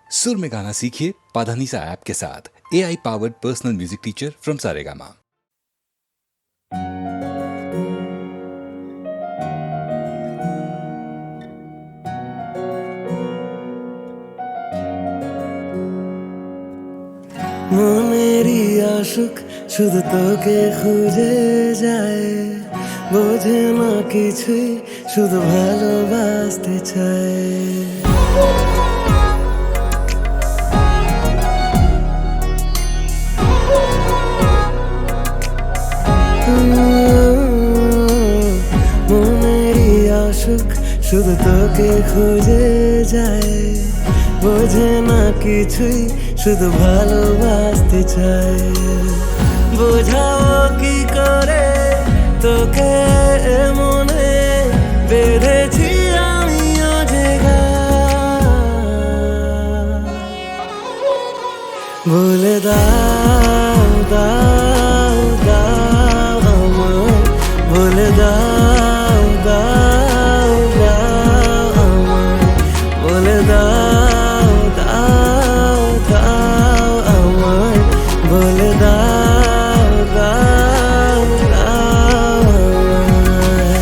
सुर में गाना सीखिए पाधानीसा ऐप के साथ। AI powered personal music teacher from Saregama. মনেরই আশুক শুধু তোকে খুঁজে যায়, বোঝে না কিছুই, শুধু ভালোবাসতে চায়। মনেরই আশুক শুধু তোকে খুঁজে যায়, বোঝে না কিছুই, শুধু ভালোবাসতে চায়। বোঝাও কি করে তোকে মনে বেঁধেছি আমিও যে বলে দাও দাও দাও আমায়, বলে দাও দাও দাও আমায়, বলে দাও দাও দাও আমায়, বলে দাও দাও দাও আমায়।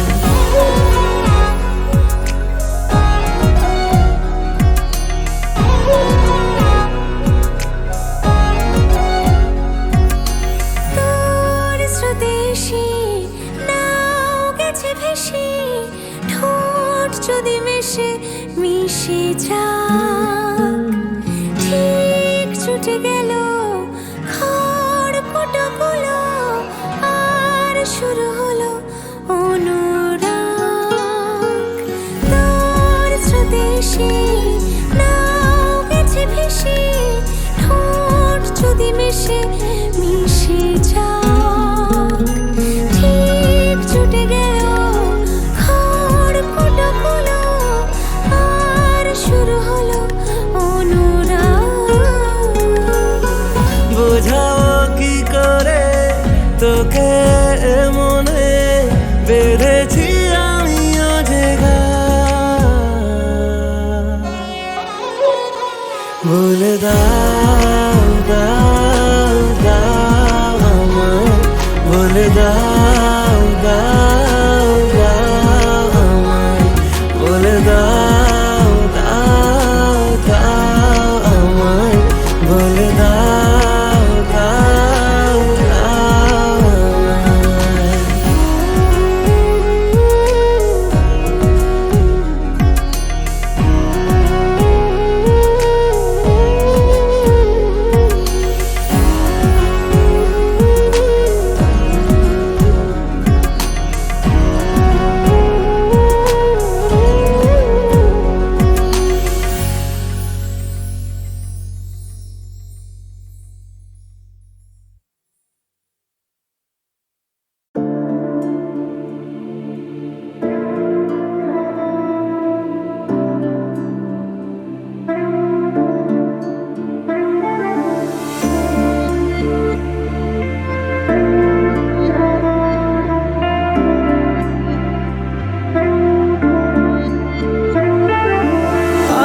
তোর স্রোতেশি নাও গেছে ভেসে, ঠোঁট যদি মেশে মিশে যাক, ঠিক ছুটে গেল খড়কুটোগুলো, আর শুরু হলো অনুরাগ। তোর স্রোতেশি নাও গেছে ভেসে, ঠোঁট যদি মেশে মিশে যাক, ঠিক ছুটে গেল খড়কুটোগুলো, আর শুরু হলো অনুরাগ। বোঝাও কি করে তোকে মনে বেঁধেছি আমিও যে বলে দাও দাও দাও আমায়, বলে দাও দাও দাও আমায়, বলে দাও দাও দাও আমায়, বলে দাও দাও দাও আমায়।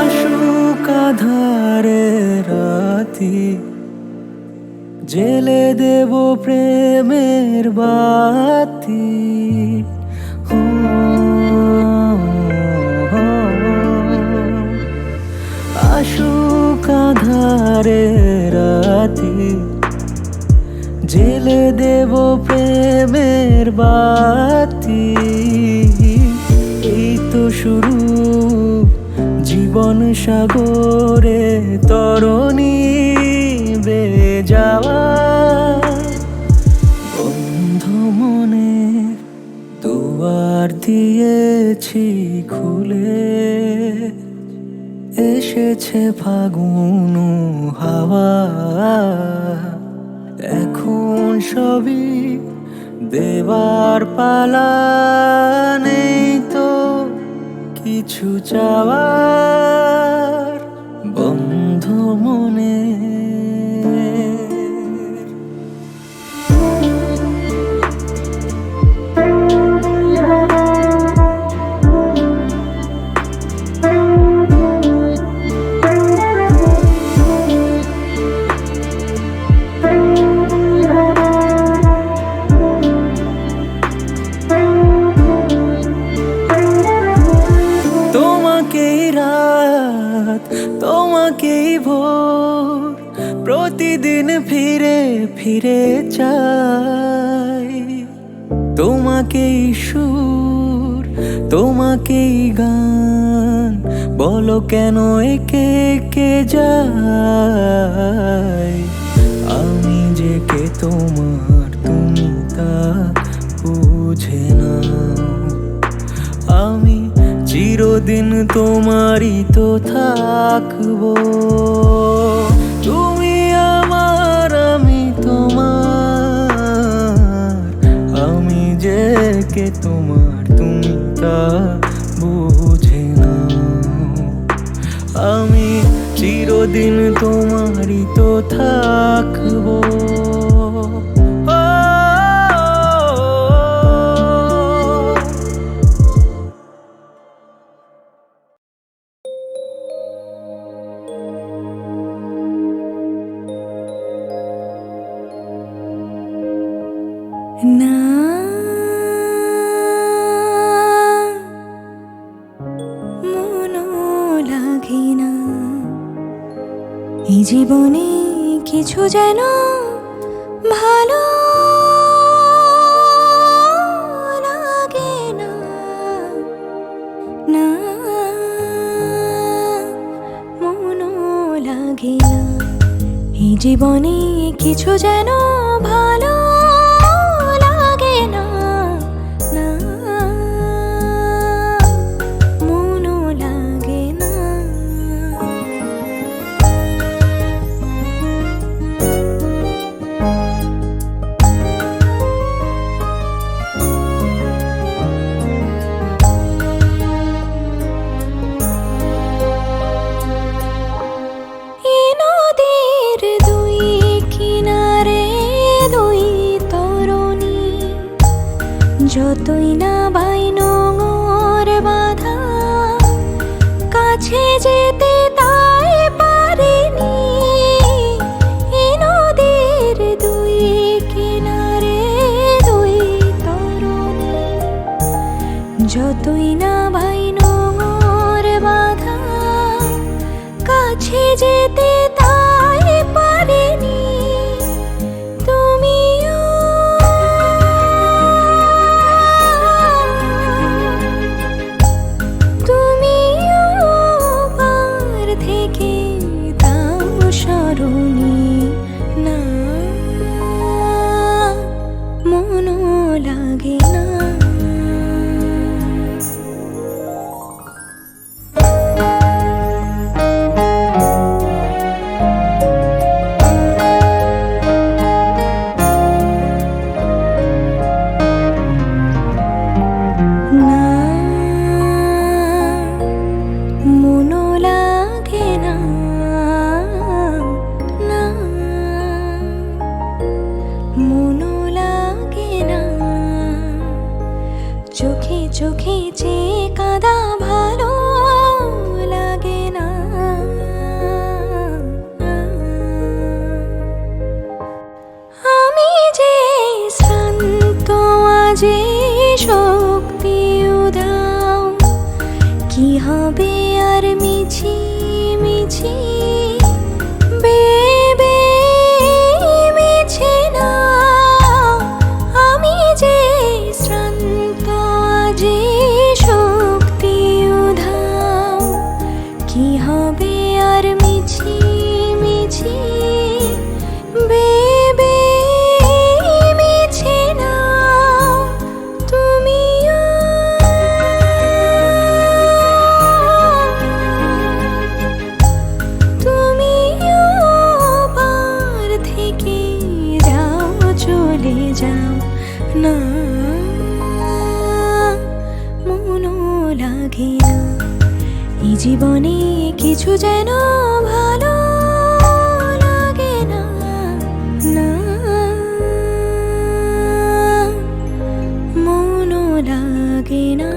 আশুক আঁধারে রাতি, জেলে দেব প্রেমের বাতি। ও, আশুক আঁধারে রাতি, জেলে দেব প্রেমের বাতি। এই তো শুরু জীবন সাগরে তরণী বেয়ে যাওয়া, বন্ধ মনে দুয়ার দিয়েছি খুলে, এসেছে ফাগুন হাওয়া। এখন সবই দেবার পালা, নেই তো কিছু চাওয়ার, বন্ধ মনে। তোমাকেই ভোর প্রতিদিন ফিরে ফিরে চাই, তোমাকেই সুর তোমাকেই গান, বলো কেন একে একে যায়। আমি যে কে তোমার তুমি তা বুঝে না, আমি চিরদিন তোমারই তো থাকবো। তুমি আমার আমি তোমার, আমি যে কে তোমার তুমি তা বুঝে না, আমি চিরদিন তোমারই তো থাকবো। না মনও লাগে না, এই জীবনে কিছু যেন ভালো লাগে না। না মনও লাগে না, এই জীবনে কিছু যেন ভালো লাগে না। না মনও লাগে না। এই নদীর দুই কিনারে দুই তরুণী, যতই না বাই নোঙর বাঁধা, কাছে যেতে তাই পারিনি। এই নদীর দুই কিনারে দুই তরুণী, যতই না বাই নোঙর বাঁধা, কাছে যেতে তাই পারিনি। তুমিও তুমিও পার থেকে দাও সরণি। না মনও লাগে না। না মনও লাগে না। না মনও লাগে না। চোখে চোখে যে কাঁদা ভালো লাগে না। আমি যে শ্রান্ত আজে শক্তি উদাও, কি হবে আর মিছি মিছি বেবে মিছে না। আমি যে শ্রান্ত আজে শক্তি উধাও, কি হবে আর মিছি মিছি বেবে মিছে না। তুমিও তুমিও পার থেকে যাও চলে যাও। না মনও লাগে না, এই জীবনে কিছু যেন ভালো লাগে না। না মনও লাগে না।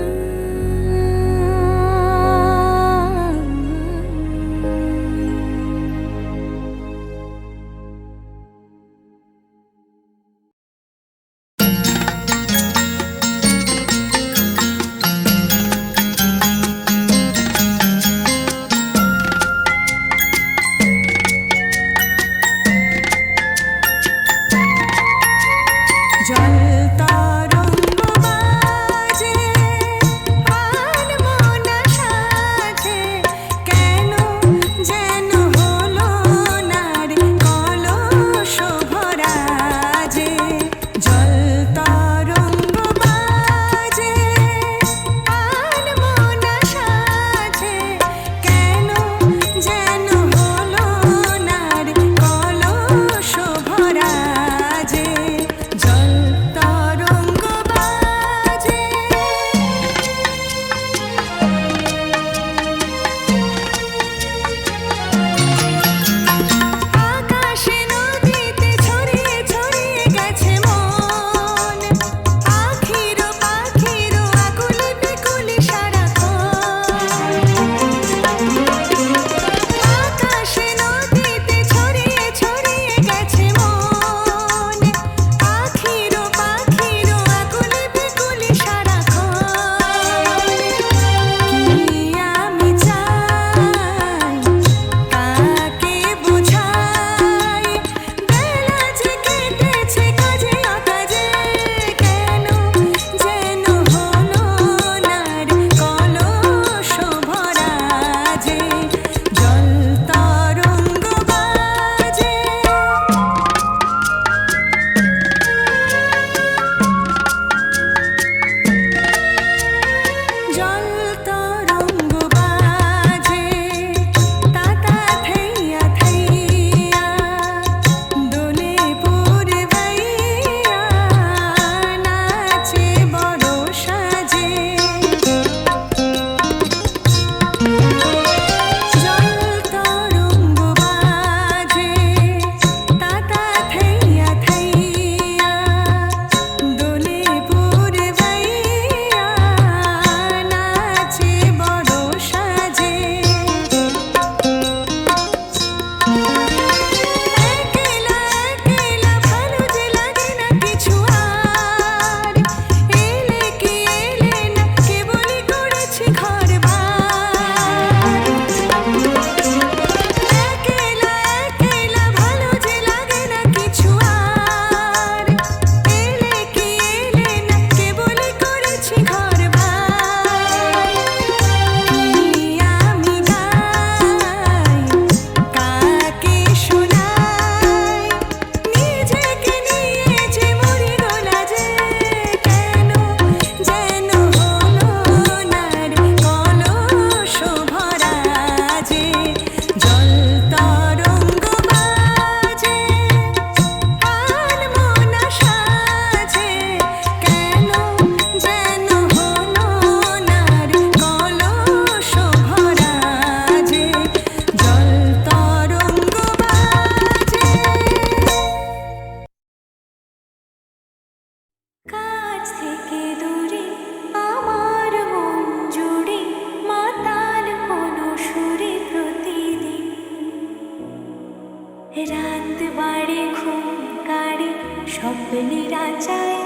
স্বপ্নেরা চায়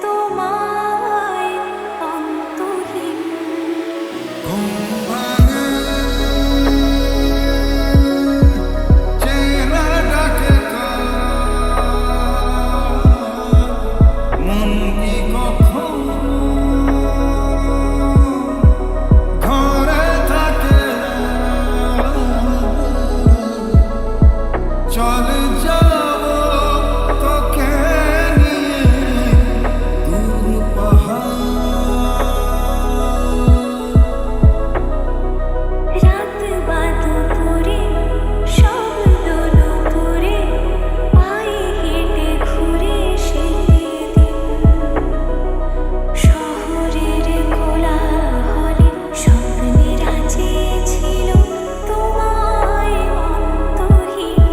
তোমায় অন্তহীন। রাত বা দুপুরে শব্দ নুপুরে পায়ে হেঁটে ঘুরে সেদিন শহরের কোলাহলে স্বপ্নেরা চেয়েছিল তোমায় অন্তহীন।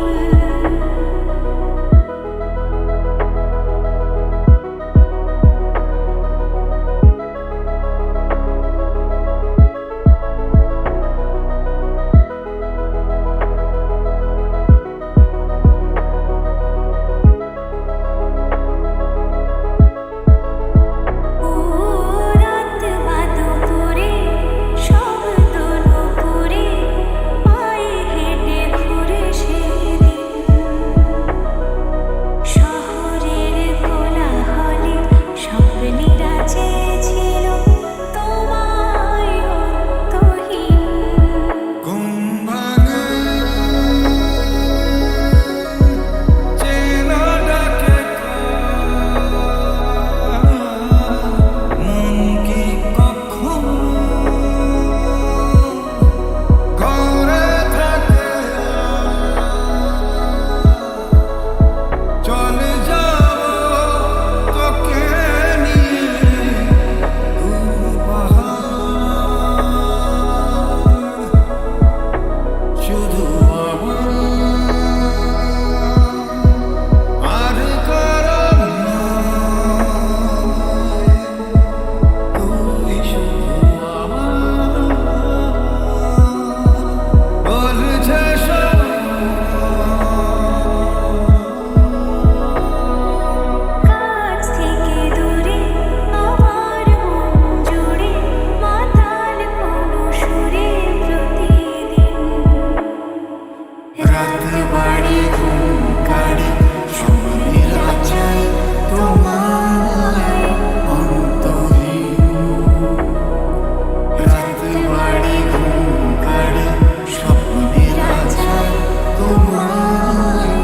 ও রাত বা দুপুরে শব্দ নুপুরে পায়ে হেঁটে ঘুরে সেদিন শহরের কোলাহলে স্বপ্নেরা চেয়েছিল তোমায় অন্তহীন। কাছ থেকে দূরে আমার মন জুড়ে মাতাল কোনো সুরে প্রতিদিন রাত বাড়ি ঘুম কাড়ে স্বপ্নেরা চায় তোমায় অন্তহীন। রাত বাড়ি ঘুম কাড়ে স্বপ্নেরা চায় তোমায়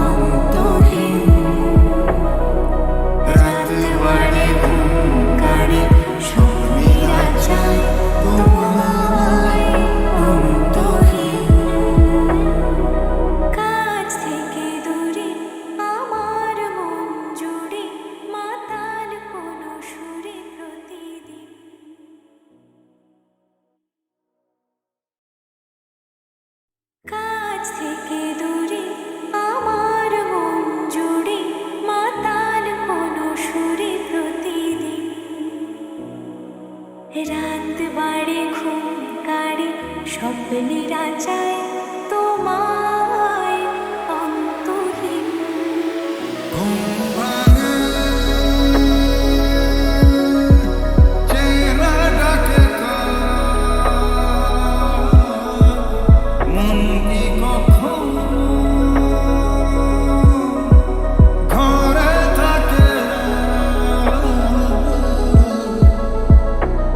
অন্তহীন। রাত বাড়ি ঘুম কাড়ে স্বপ্নেরা চায় তোমায় অন্তহীন। কাছ থেকে দূরে আমার মন জুড়ে মাতাল কোনো সুরে প্রতিদিন। কাছ থেকে দূরে আমার মন জুড়ে মাতাল কোনো সুরে প্রতিদিন রাত বাড়ে ঘুম কাড়ে স্বপ্নেরা চায় তোমায় অন্তহীন।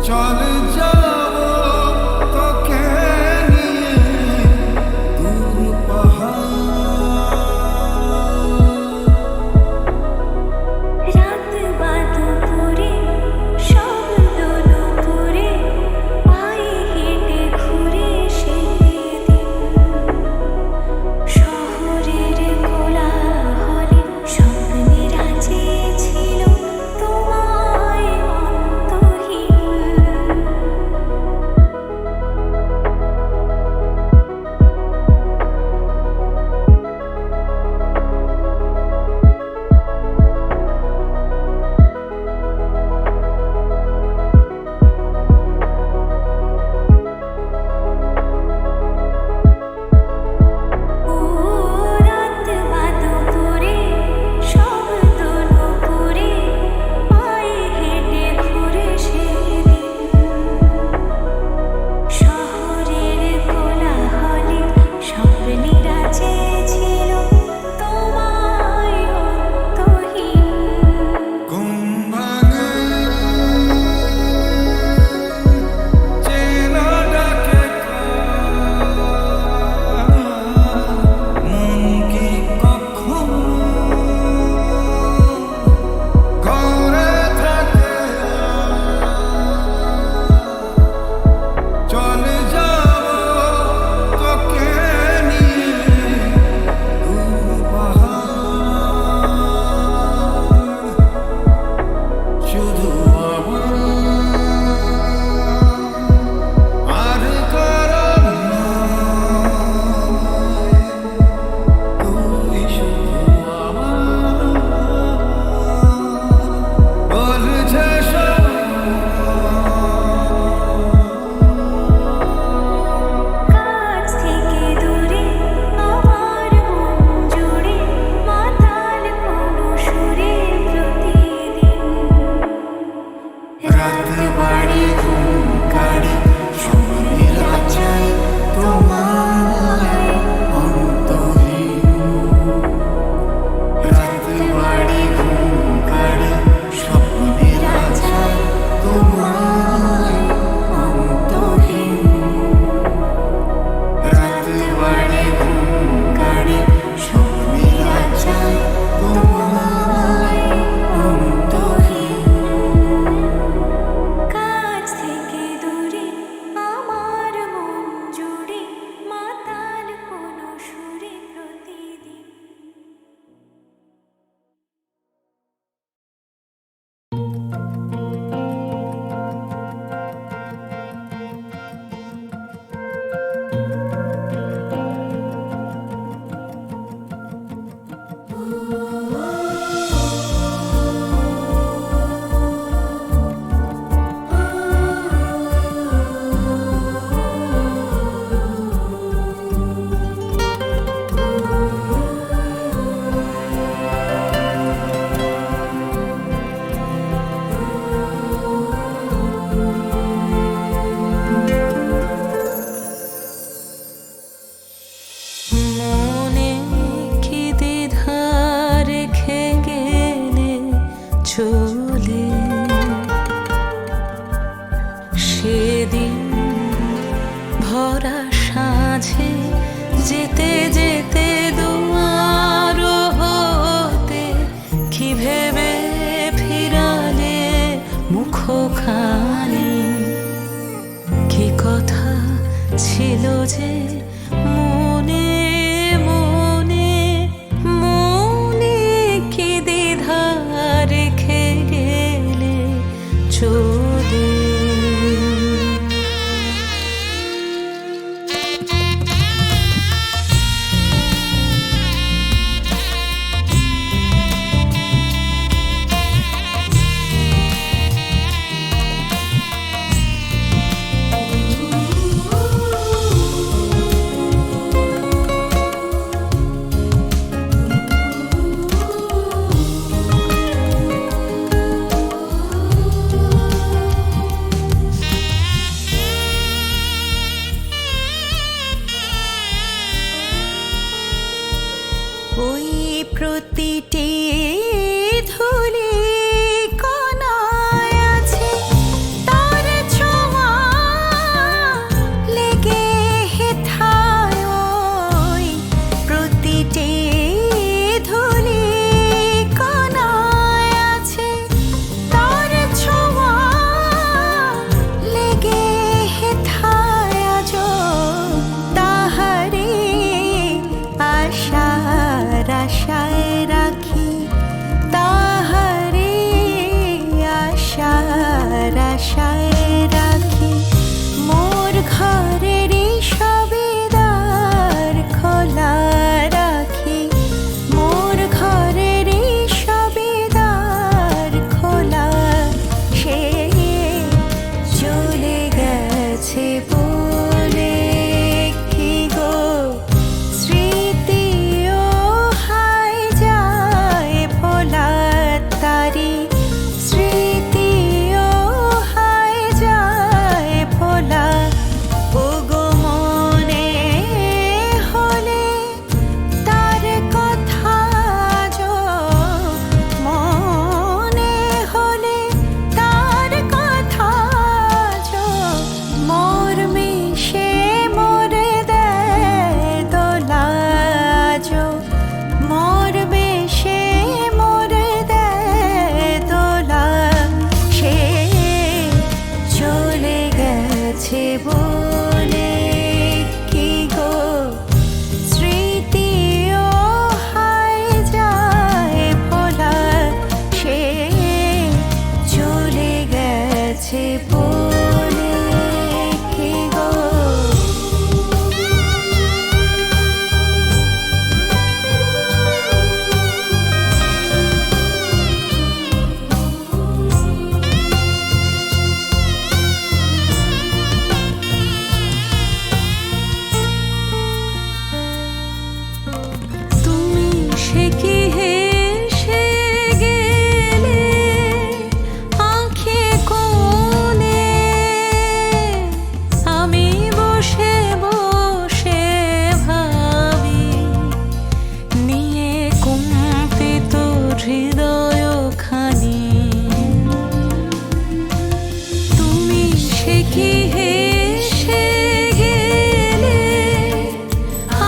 চলে যাব তোকে নিয়ে ছিল যে মনে মনে মনে কি দ্বিধা রেখে গেলে চলে। ওই প্রতিটি ধুলি কণায় আছে তার ছোঁয়া লেগে হেথায়। ওই প্রতিটি ধুলি কণায় আছে তার ছোঁয়া লেগে হেথায়। আজ তাহারে আশার আশায় রাখি, তাহারে আশার আশায় রাখি। মোর ঘরেরই সবে দ্বার খোলা রাখি, মোর ঘরেরই সবে দ্বার খোলা। সে চলে গেছে বলে কি গো স্মৃতিও হায় যায় ভোলা তারি, স্মৃতিও হায় যায় ভোলা। ও গো মনে হলে তার কথা যো, মনে হলে তার কথা যো। মোর মিশে মোরে দেয় দোলা যো, মোর বেশে মোরে দেয় দোলা। সে চলে গেছে বলে কি গো স্মৃতিও হায় যায় ভোলা। সে চলে গেছে বলে কি গো। তুমি সে কি হেসে গেলে আঁখে কোণে, আমি বসে বসে ভাবি নিয়ে কম্পিত হৃদয়খানি। তুমি সে কি হেসে গেলে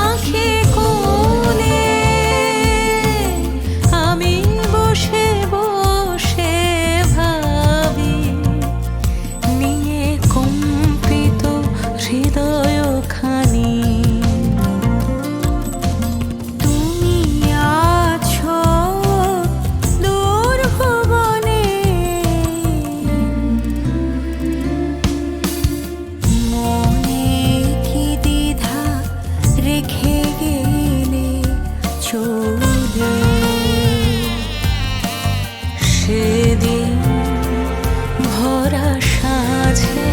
আঁখে কোণে, আমি বসে বসে ভাবি নিয়ে কম্পিত হৃদয়খানি। তুমি আছো দূর ভুবনে, মনে কি দ্বিধা রেখে গেলে চলে। সেদিন ভরা সাঁঝে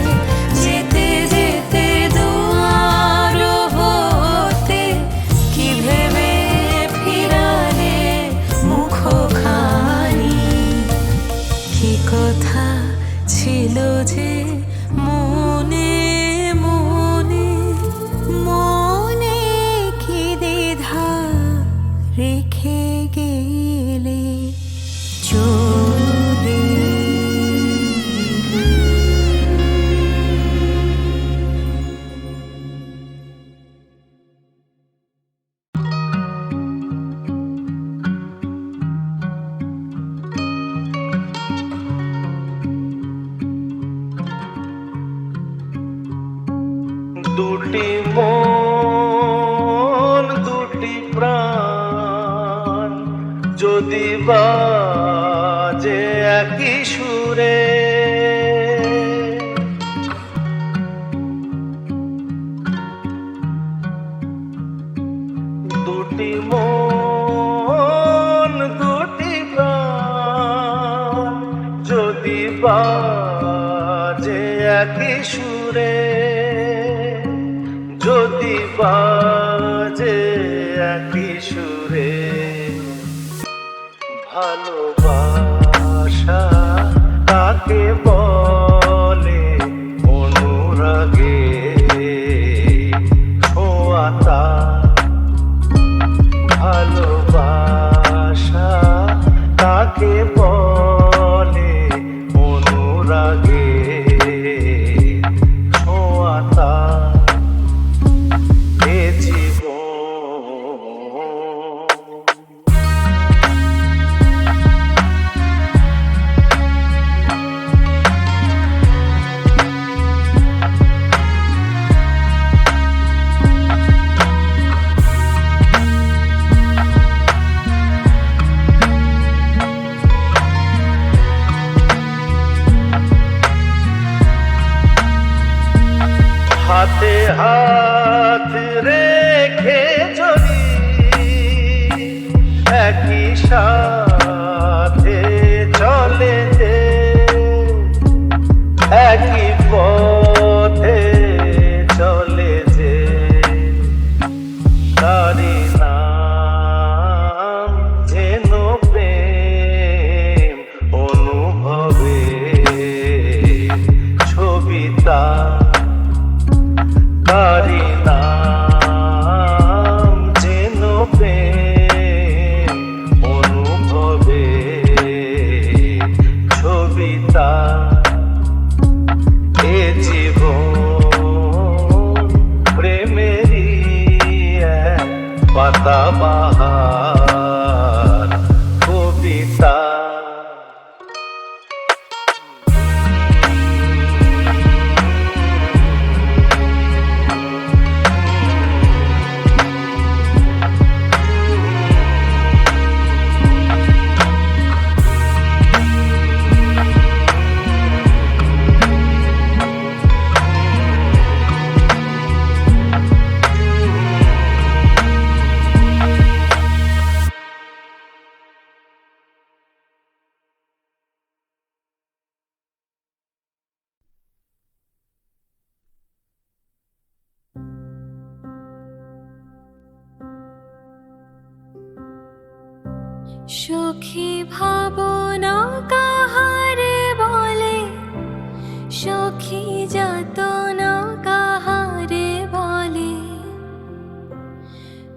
যেতে যেতে দুয়ার হতে কি ভেবে ফিরালে মুখখানি। কি কথা ছিল যে মনে মনে মনে কি দ্বিধা রেখে গেলে চলে। দুটি প্রাণ যদি বাজে একই সুরে, দুটি মন দুটি প্রাণ যদি বাজে একই সুরে, যদি বাজে একই সুরে, ভালোবাসা তাকে বলে অনুরাগে ছোঁয়াতা, ভালোবাসা তাকে বলে অনুরাগে ছোঁয়াতা, এ জীবন। হাতে হাত রেখে যদি একই সাথে চলে যে, একই পথে চলে যে, তারি নাম যেন প্রেম অনুভবে ছবিতা, তারি নাম যেন প্রেম অনুভবে ছবিতা, এ জীবন প্রেমেরই এক পাতাবাহার কবিতা। সখী ভাবনা কাহারে বলে, সখী যাতনা কাহারে বলে,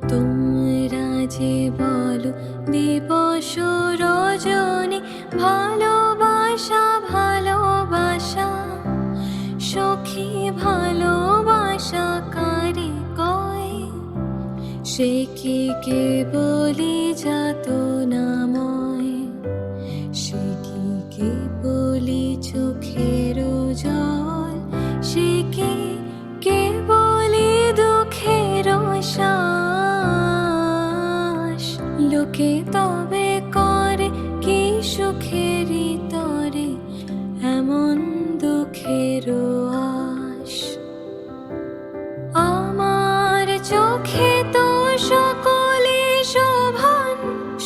তোমরা যে বলো দিবস রজনী ভালোবাসা ভালোবাসা, সখী ভালোবাসা কারে কয়, সে কি কেবলি যাতনাময়, সে কি কেবলি চোখের জল, সে কি কেবলি দুঃখের শ্বাস, লোকে তবে করে কি সুখেরই তরে এমন দুঃখের আশ। আমার চোখে তো সকলে শোভন,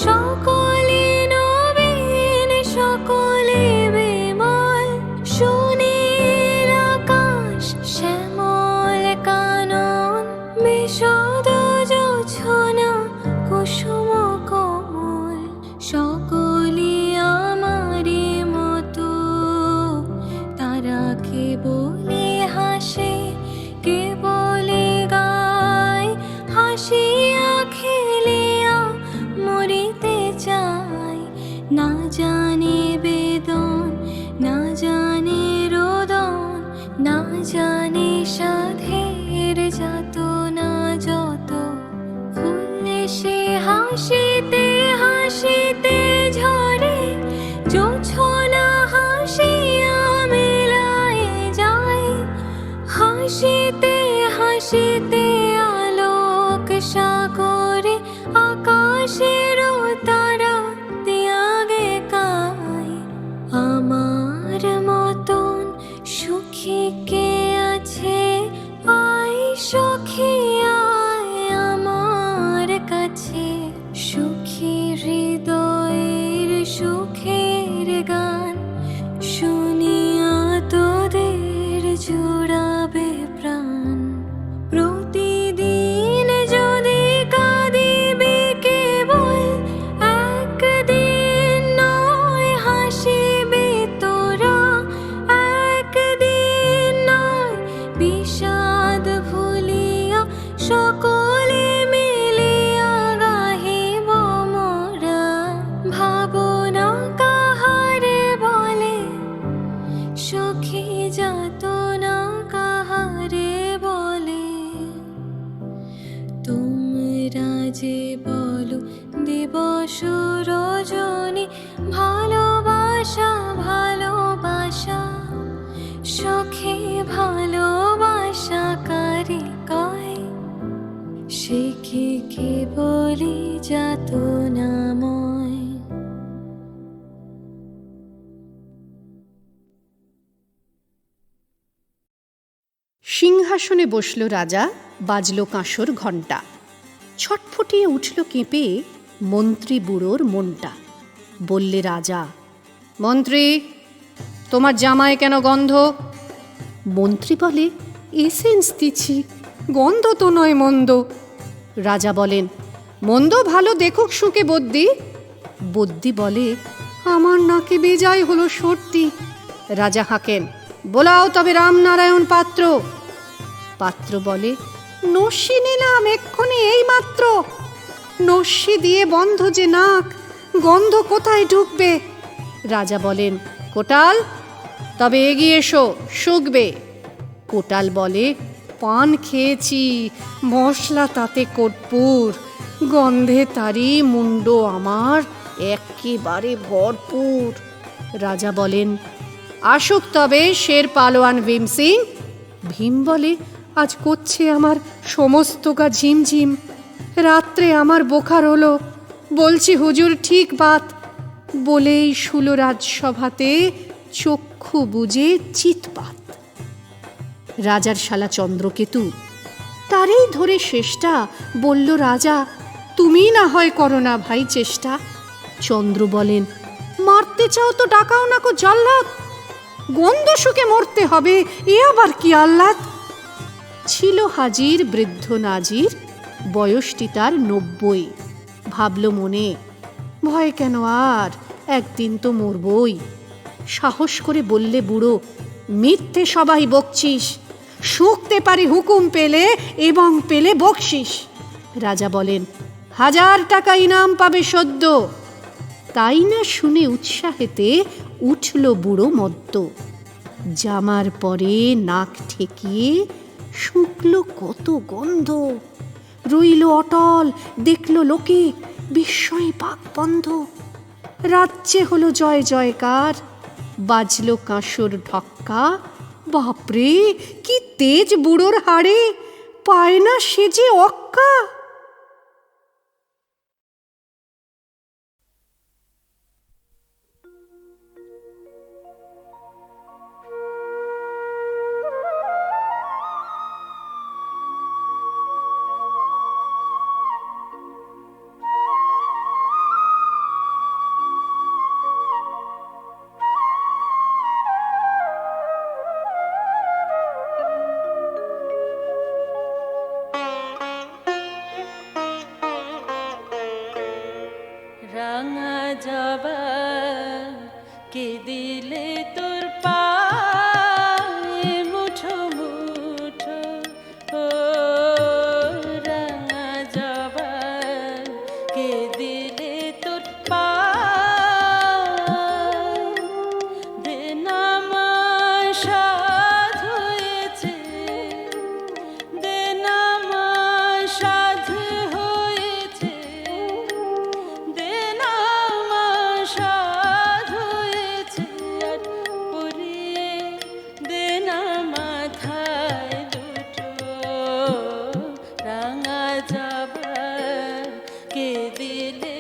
সকলে নবীন, সকলে বিমল, সুনীল আকাশ শ্যামল কানন, বিশদ জোছনা কুসুম কোমল, সকলে আমারই মতো, তারা কেবলে হাসে কেবলে গায়, হাসিয়া খেলিয়া মরিতে চায়, না জানে বেদন না জানে রোদন, না জানে সাধের যাতনা যত, ফুলে সে হাসিতে হাসিতে ঝরে, জোছনা হাসিয়া মেলায় যায়, হাসিতে হাসিতে আলোক সাগরে আকাশেরও তারা ত্যাগে কায় আমার মতন সুখী কে আছে আয় সখী আয় আমার কাছে সুখী হৃদয়ের সুখের গান শুনিয়া তোদের জুড়াবে প্রাণ প্রতিদিন যদি কাঁদিবে কেবল একদিন নয় হাসিবে তোরা একদিন নয় বিষাদ ভুলিয়া সকলে মিলিয়া গাহিব মোরা ভাবনা কাহারে বলে সখী যাতনা কাহারে বলে তোমরা যে বলো দিবস রজনী ভালোবাসা ভালোবাসা সখী ভালোবাসা কারে কয় সে কি বলি যাতনাময়। সিংহাসনে বসল রাজা, বাজল কাঁসর ঘণ্টা। ছটফটিয়ে উঠল কেঁপে মন্ত্রী বুড়োর মনটা। বললে রাজা, মন্ত্রী তোমার জামায় কেন গন্ধ? মন্ত্রী বলে, এসেন্স দিচ্ছি, গন্ধ তো নয় মন্দ। রাজা বলেন, মন্দ ভালো দেখুক শুকে বদ্যি। বদ্যি বলে, আমার নাকে বেজায় হলো সর্দি। রাজা হাঁকেন, বোলাও তবে রামনারায়ণ পাত্র। পাত্র বলে, নস্যি নিলাম এক্ষুনি এই মাত্র। নস্যি দিয়ে বন্ধ যে নাক, গন্ধ কোথায় ঢুকবে? রাজা বলেন, কোটাল তবে এগিয়ে এসো, শুকবে। কোটাল বলে, পান খেয়েছি, মশলা তাতে কর্পূর, গন্ধে তারি মুন্ড আমার একেবারে ভরপুর। রাজা বলেন, আসুক তবে শের পালোয়ান ভীম সিং। ভীম বলে, আজ করছে আমার সমস্ত গা ঝিমঝিম, রাত্রে আমার বোখার হলো, বলছি হুজুর ঠিক বাত। বলেই শুল রাজসভাতে চক্ষু বুজে চিৎপাত। রাজার শালা চন্দ্রকেতু, তারেই ধরে শেষটা বলল রাজা, তুমি না হয় করো না ভাই চেষ্টা। চন্দ্র বলেন, মারতে চাও তো ডাকাও না কো জল্লাদ, গন্ধ শুকে মরতে হবে এ আবার কি আহ্লাদ। ছিল হাজির বৃদ্ধ নাজির, বয়সটি তার 90। ভাবল মনে, ভয় কেন আর, একদিন তো মরবই। সাহস করে বললে বুড়ো, মিথ্যে সবাই বকছিস, শুকতে পারি হুকুম পেলে এবং পেলে বকশিস। রাজা বলেন, 1000 টাকা ইনাম পাবে সদ্য। তাই না শুনে উৎসাহেতে উঠল বুড়ো মদ্য। জামার পরে নাক ঠেকিয়ে শুকলো কত গন্ধ, রইল অটল দেখল লোকে, বিস্ময়ে পাক বন্ধ। রাজ্যে হলো জয় জয়কার, বাজলো কাঁসর ঢক্কা। বাপরে কি তেজ বুড়োর হাড়ে, পায় না সে যে অক্কা। রাঙা জবা কে দিলে তোর পায়ে মুঠো মুঠো, ও রাঙা জবা কে দিলে তোর পায়ে, দেন আমার সাধ হয়েছে, দেন আমার সাধ হয়েছে, দেন আমার সাধ হয়েছে। দিলে